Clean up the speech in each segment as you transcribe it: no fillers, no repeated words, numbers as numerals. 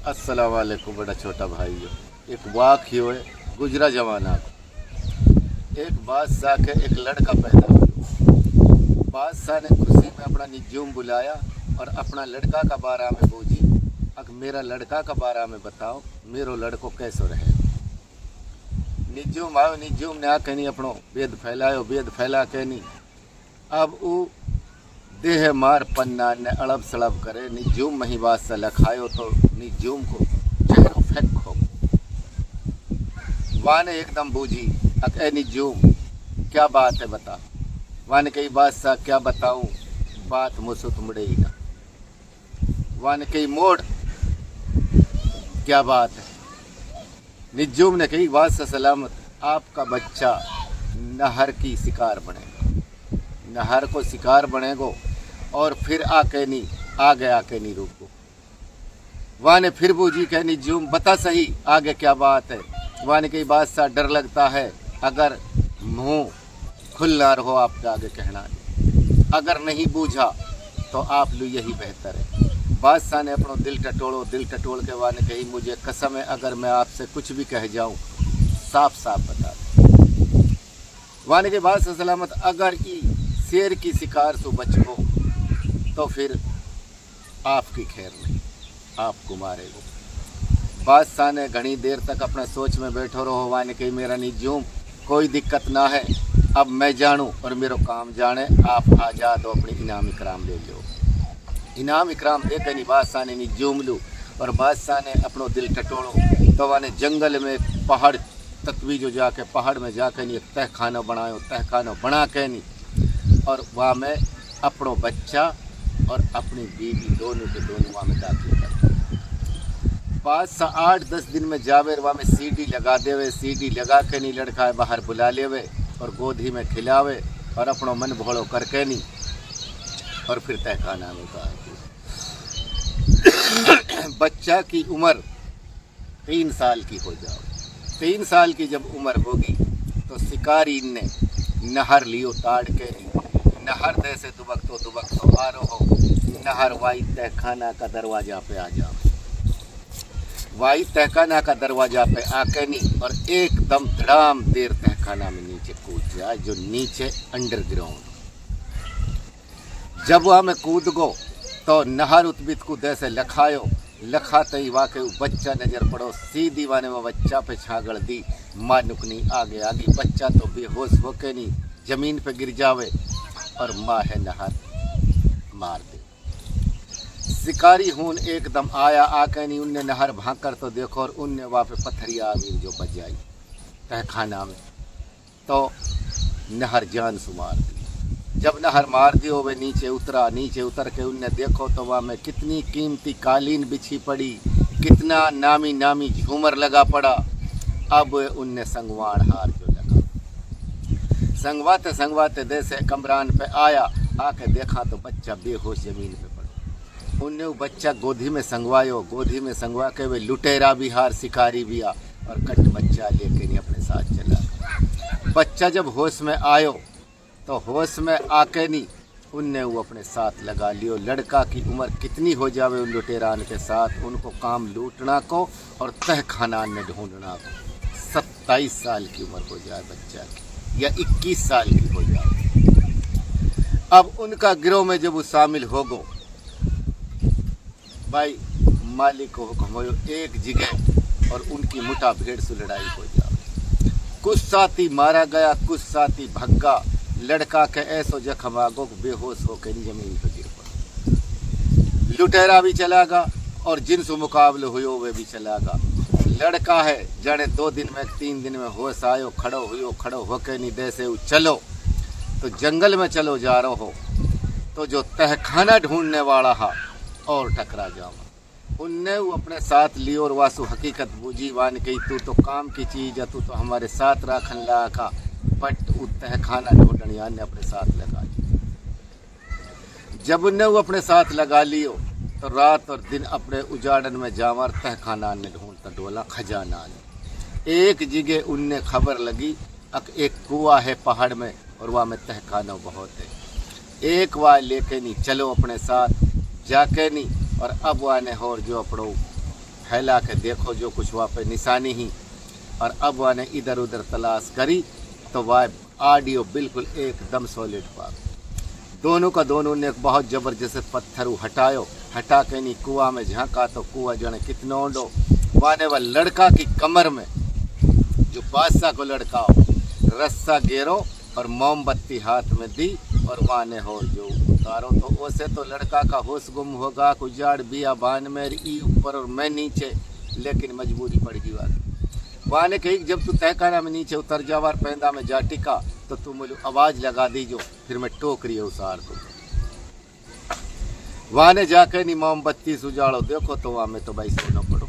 अस्सलाम वालेकुम बड़ा छोटा भाई। एक वाक़ है गुजरा जमाना एक बादशाह के एक लड़का पैदा हुआ। बादशाह ने खुशी में अपना निज्जूम बुलाया और अपना लड़का का बारा में पूछी, अगर मेरा लड़का का बारा में बताओ, मेरो लड़को कैसो रहे। निज्जूम आयो, निज्जूम ने आके नहीं अपनो वेद फैलायो, वेद फैला के नहीं अब वो देह मार पन्ना ने अड़ब सड़ब करे। निज्जूम मही बादशाह लखायो तो निज्जूम को चेहरो फेंको। वाने एकदम बूझी, अक निज्जूम क्या बात है बता। वाने कही बादशाह क्या बताऊं, बात मुझसे तुमड़े ही ना। वाने कही मोड़ क्या बात है। निज्जूम ने कही बादशाह सलामत, आपका बच्चा नहर की शिकार बनेगा, नहर को शिकार बनेगो और फिर आके नहीं आगे नहीं रुको। वाने फिर बूझी कह निज्जूम बता सही आगे क्या बात है। वाने कही बादशाह डर लगता है, अगर मुंह खुलना रहो आपके आगे कहना नहीं, अगर नहीं बूझा तो आप लो यही बेहतर है। बादशाह ने अपना दिल टटोल के वाने कही मुझे कसम है, अगर मैं आपसे कुछ भी कह जाऊं साफ साफ बता दे। वाने के बादशाह सलामत, अगर ई शेर की शिकार से बचो तो फिर आपकी खैर नहीं, आपको मारेगो। बादशाह ने घनी देर तक अपने सोच में बैठो रहो। वाने कही मेरा निज्जूम कोई दिक्कत ना है, अब मैं जानूं और मेरो काम जाने, आप आज़ाद हो, अपनी इनाम इकराम ले लो। इनाम इकराम दे के नहीं बादशाह ने निज्जूम लू और बादशाह ने अपनो दिल टटोड़ो तो वाने जंगल में पहाड़ तत्वी जो जाके पहाड़ में जाके नहीं एक तहखाना बनायो, तहखाना बना के नहीं और वहाँ में अपनो बच्चा और अपनी बीवी दोनों के दोनों वहाँ में दाखिल कर। बादशाह 8-10 दिन में जावे, वहाँ में सीढ़ी लगा देवे, सीढ़ी लगा के नहीं लड़का है बाहर बुला लेवे और गोदी में खिलावे और अपनो मन भोड़ो करके नहीं और फिर तहखाना में कहा। बच्चा की उम्र 3 साल की हो जाओ। 3 साल की जब उम्र होगी तो शिकारी ने नहर लियो ताड़ के नहीं, नहर दे से दुबक तो आ रहो, नहर वाई तहखाना का दरवाजा पे आ जाओ। वाई तहखाना का दरवाजा पे आके नहीं और एकदम धड़ाम देर तहखाना में नीचे कूद जाए, जो नीचे अंडरग्राउंड। जब वहाँ में कूद गो तो नहर उत्बित को दे से लखायो, लखाते ही वाके बच्चा नजर पड़ो, सीधी वाने में बच्चा पे छागड़ दी, माँ नुकनी आगे आगे, बच्चा तो बेहोश होके नहीं जमीन पे गिर जावे और माँ है नहर मार दे। शिकारी हून एकदम आया, आके नहीं उनने नहर भांकर तो देखो और उनने वहाँ पे पत्थरिया आवी जो बजाई तहखाना में तो नहर जान से मार दी। जब नहर मार दियो वे नीचे उतरा, नीचे उतर के उनने देखो तो वहाँ में कितनी कीमती कालीन बिछी पड़ी, कितना नामी नामी झूमर लगा पड़ा। अब उनने संगवान हार जो लगा, संगवाते दे से कमरान पे आया, आके देखा तो बच्चा बेहोश जमीन पे पड़ा। उनने वो बच्चा गोदी में संगवायो, गोदी में संगवा के वे लुटेरा भी हार शिकारी भी आ और कट बच्चा लेके नहीं अपने साथ चला। बच्चा जब होश में आयो तो होश में आके नहीं उनने वो अपने साथ लगा लियो। लड़का की उम्र कितनी हो जावे उन लुटेरान के साथ, उनको काम लूटना को और तहखाना ने ढूंढना को। 27 साल की उम्र हो जाए बच्चा की या 21 साल की हो जाए। अब उनका गिरोह में जब वो शामिल हो गो, भाई मालिक को हुक्म हो एक जगह और उनकी मुठा भेड़ से लड़ाई हो जाए। कुछ साथी मारा गया, कुछ साथी भग्गा। लड़का के ऐसो जख्म आगो बेहोश होकर जमीन पर गिर पड़ा। लुटेरा भी चला गा और जिनसे मुकाबले हुयो वे भी चला गा। लड़का है जाने 2 दिन में 3 दिन में होश आयो, खड़ो होके नहीं दे से चलो तो जंगल में चलो जा रहो हो तो जो तहखाना ढूंढने वाला हा और टकरा जावा। उनने वो अपने साथ लियो और वासु हकीकत बूझी। वान कही तू तो काम की चीज है, तू तो हमारे साथ राखन ला का, बट वो तहखाना ढूंढनिया ने अपने साथ लगा लिया। जब उनने वो अपने साथ लगा लियो तो रात और दिन अपने उजाड़न में जावर तहखाना ने ढूंढता डोला खजाना ने। एक जगह उनने खबर लगी एक कुआ है पहाड़ में और वहाँ में तहखाना बहुत है। एक वहाँ लेके नहीं चलो अपने साथ जाके नहीं और अब वाने और जो अपड़ो फैला के देखो जो कुछ वहाँ पे निशानी ही। और अब वहाँ ने इधर उधर तलाश करी तो वह ऑडियो बिल्कुल एकदम सॉलिड पा। दोनों का दोनों ने एक बहुत ज़बरदस्त पत्थर हटायो, हटा के नहीं कुआं में झांका तो कुआं जाने कितना ओंडो। वहाँ ने वह लड़का की कमर में, जो बादशाह को लड़का हो, रस्सा गेरो और मोमबत्ती हाथ में दी और वहाँ ने हो जो उतारो। तो वैसे तो लड़का का होश गुम होगा, उजाड़ बिया बान में ई ऊपर और मैं नीचे, लेकिन मजबूरी पड़ गई। वहाँ ने कही जब तू तहखाना में नीचे उतर जावार पैदा में जा टिका तो तू मुझे आवाज़ लगा दीजो, फिर मैं टोकरी उसार दूँ। वहाँ ने जाके नहीं मोमबत्ती सुजाड़ो, देखो तो वहाँ में तो भाई सोना पड़ो।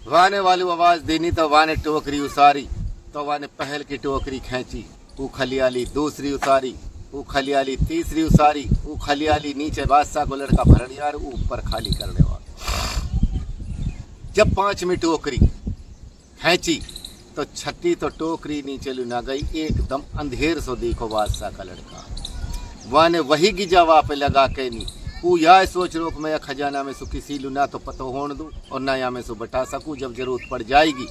वहाँ ने वाली आवाज़ देनी तो वहाँ ने टोकरी उसारी, तो वहाँ ने पहल की टोकरी खींची, वो खलियाली दूसरी उतारी, वो खलियाली तीसरी उसारी, वो खलियाली नीचे बादशाह को लड़का भरण यार ऊपर खाली करने वाला। जब 5वीं टोकरी खींची तो छठी तो टोकरी नीचे लुना गई, एकदम अंधेर सो देखो बादशाह का लड़का। वहाँ ने वही गिजा वहाँ पे लगा के नहीं वो या सोच रोक मैं खजाना में सो किसी लुना तो पतो होने दूँ और ना या में सो बटा सकूँ, जब जरूरत पड़ जाएगी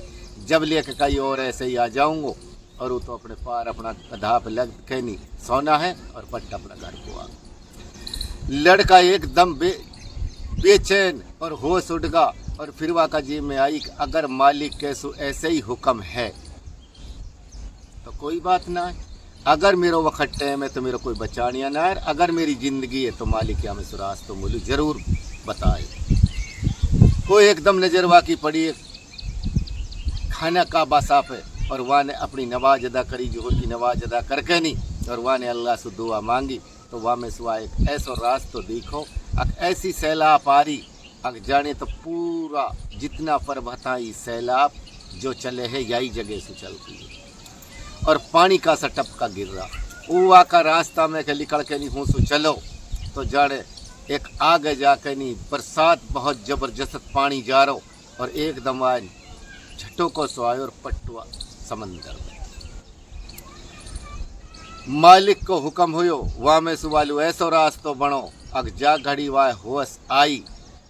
जब लेके कहीं और ऐसे ही आ जाऊँगा। और वो तो अपने पार अपना गधा पे लग के नहीं सोना है और पट्टा अपना घर को आ। लड़का एकदम बेचैन और होश उड़ गया और फिर वाका जी में आई कि अगर मालिक के सो ऐसे ही हुक्म है तो कोई बात ना है, अगर मेरा वक्त टाइम है तो मेरा कोई बचानिया ना है, अगर मेरी ज़िंदगी है तो मालिक या में सुरास तो मुझे ज़रूर बताए। कोई एकदम नजर वाकी पड़ी खाना का बासा पे और वहाँ ने अपनी नवाज अदा करी, जोहर की नवाज अदा करके नहीं, और वहाँ ने अल्लाह से दुआ मांगी। तो वहाँ में सुआ एक ऐसा रास्ता देखो, अक ऐसी सैलाब आ रही, अक जाने तो पूरा जितना परबताई सैलाब जो चले है यही जगह से चलती है और पानी का सा टपका गिर रहा। वो का रास्ता में के निकल के नहीं हूँ सो चलो तो जाने एक आगे जाके नहीं बरसात बहुत ज़बरदस्त पानी जा रहा और एकदम आए छठों को सो आए और पटुआ समंदर में। मालिक को हुक्म हुयो वहाँ में सुवालू ऐसो रास्तो बनो, अग जा घड़ी वाह होश आई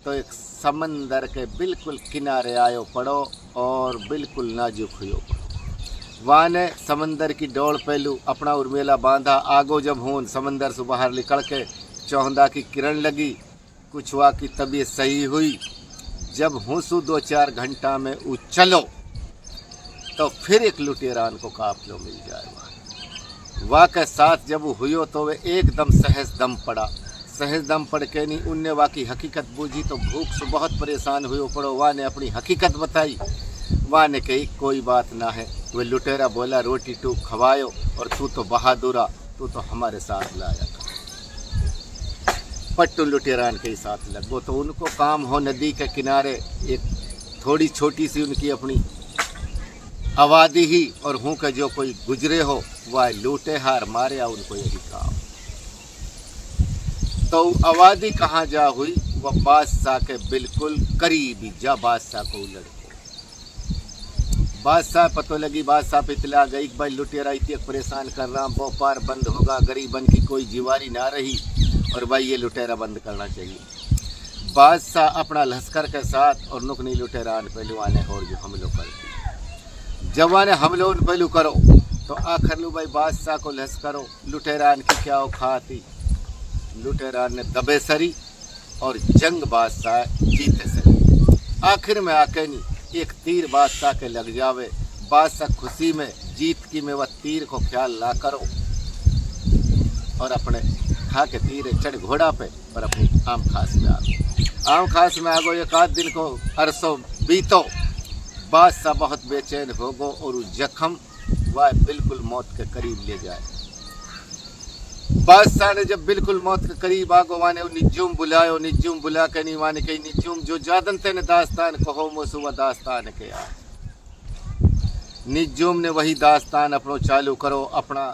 तो एक समंदर के बिल्कुल किनारे आयो पड़ो और बिल्कुल नाजुक हुयो पड़ो। वहाँ ने समंदर की डोल पहलू अपना उर्मेला बांधा, आगो जब हून समंदर से बाहर निकल के चौहदा की किरण लगी, कुछ वहाँ की तबीयत सही हुई। जब हूसू 2-4 घंटा में चलो तो फिर एक लुटेरान को काफिलो मिल जाएगा। वाह के साथ जब वो हुई तो वे एकदम सहज दम पड़ा, सहज दम पड़ के नहीं उनने वाह की हकीकत बूझी तो भूख से बहुत परेशान हुए पड़ो। वाह ने अपनी हकीकत बताई, वाह ने कही कोई बात ना है। वे लुटेरा बोला रोटी टू खवायो और तू तो बहादुरा, तू तो हमारे साथ लाया था। पट्टू लुटेरान के साथ लगो तो उनको काम हो नदी के किनारे एक थोड़ी छोटी सी उनकी अपनी आबादी ही और हूँ के जो कोई गुजरे हो वह लूटे हार मारे या उनको यही काम। तो आबादी कहाँ जा हुई, वह बादशाह के बिल्कुल करीबी जा बादशाह को लड़को। बादशाह पतो लगी, बादशाह पे इतला गई भाई लुटेरा इतने परेशान कर रहा, व्यापार बंद होगा, गरीबन की कोई जीवारी ना रही और भाई ये लुटेरा बंद करना चाहिए। बादशाह अपना लश्कर के साथ और नुकनी लुटेरान पहलू आने और जो हमलों करती जवाने हमलों उन पहलू करो तो आखिर लो भाई बादशाह को लश्करो लुटेरान की क्या औखाती। लुटेरान ने दबे सरी और जंग बादशाह जीते सरी। आखिर में आके नहीं एक तीर बादशाह के लग जावे, बादशाह खुशी में जीत की में वह तीर को ख्याल ना करो और अपने खा के तीर चढ़ घोड़ा पे और अपनी आम खास में आगो। आम खास में आगो एक आध दिन को अरसों बीतो, बादशाह बहुत बेचैन हो गो और उस जख्म वह बिल्कुल मौत के करीब ले जाए। बादशाह ने जब बिल्कुल मौत के करीब आगो वाने निज्जुम बुलायो, निज्जुम बुला के नहीं वाने कही निज्जुम जो जादन तेने दास्तान कहो मोसुआ दास्तान के आ। निज्जुम ने वही दास्तान अपनो चालू करो, अपना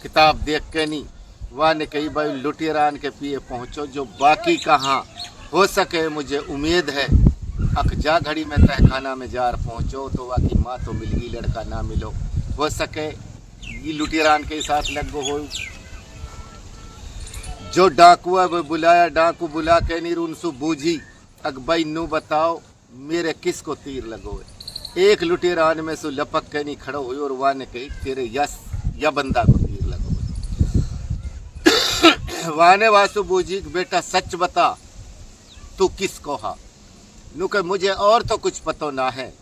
किताब देख के नहीं वाने कही भाई लुटेरान के पिए पहुँचो जो बाकी कहाँ हो सके मुझे उम्मीद है। अकजा घड़ी में तहखाना में जार पहुँचो तो वाकी माँ तो मिल गई, लड़का ना मिलो, हो सके ये लुटेरान के साथ लगो हो। जो डाकू है वो बुलाया, डाकू बुला के नहीं उनसु बूझी अकबई नू बताओ मेरे किस को तीर लगोए। एक लुटेरान में सो लपक के नहीं खड़ो हुई और वाने कही तेरे यस या बंदा को तीर लगोए। वाने वासु बूझी बेटा सच बता तू किस को हा। नू कहे मुझे और तो कुछ पतो ना है,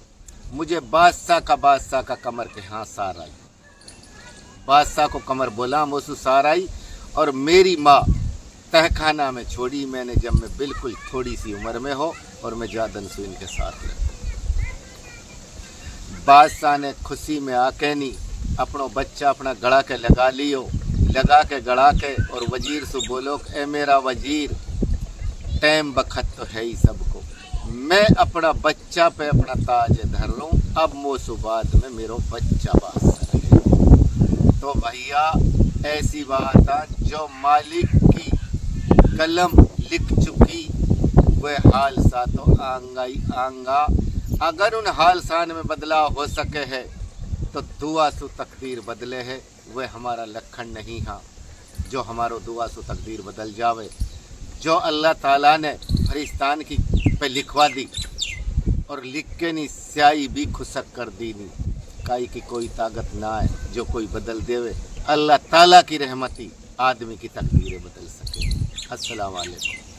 मुझे बादशाह का कमर के हाँ सार आई। बादशाह को कमर बोला मोसू सार आई और मेरी माँ तहखाना में छोड़ी मैंने जब मैं बिल्कुल थोड़ी सी उम्र में हो और मैं जादन सु इनके साथ रहता। बादशाह ने खुशी में आके नहीं अपनो बच्चा अपना गड़ा के लगा लियो, लगा के गड़ा के और वजीर से बोलो ए मेरा वजीर टाइम बखत तो है ही सबको, मैं अपना बच्चा पे अपना ताज धर लूँ, अब मोसू बाद में मेरो बच्चा बादशाह रहे। तो भैया ऐसी बात है जो मालिक की कलम लिख चुकी वह हाल सा तो आंगा ही आंगा। अगर उन हाल सान में बदलाव हो सके है तो दुआ सु तकदीर बदले है, वह हमारा लखन नहीं हाँ जो हमारो दुआ सु तकदीर बदल जावे। जो अल्लाह ताला ने फरिश्तान की पे लिखवा दी और लिख के नहीं स्याही भी खुशक कर दी नहीं, काई की कोई ताकत ना है जो कोई बदल देवे। अल्लाह ताला की रहमती आदमी की तकदीरें बदल सके। अस्सलाम वालेकुम।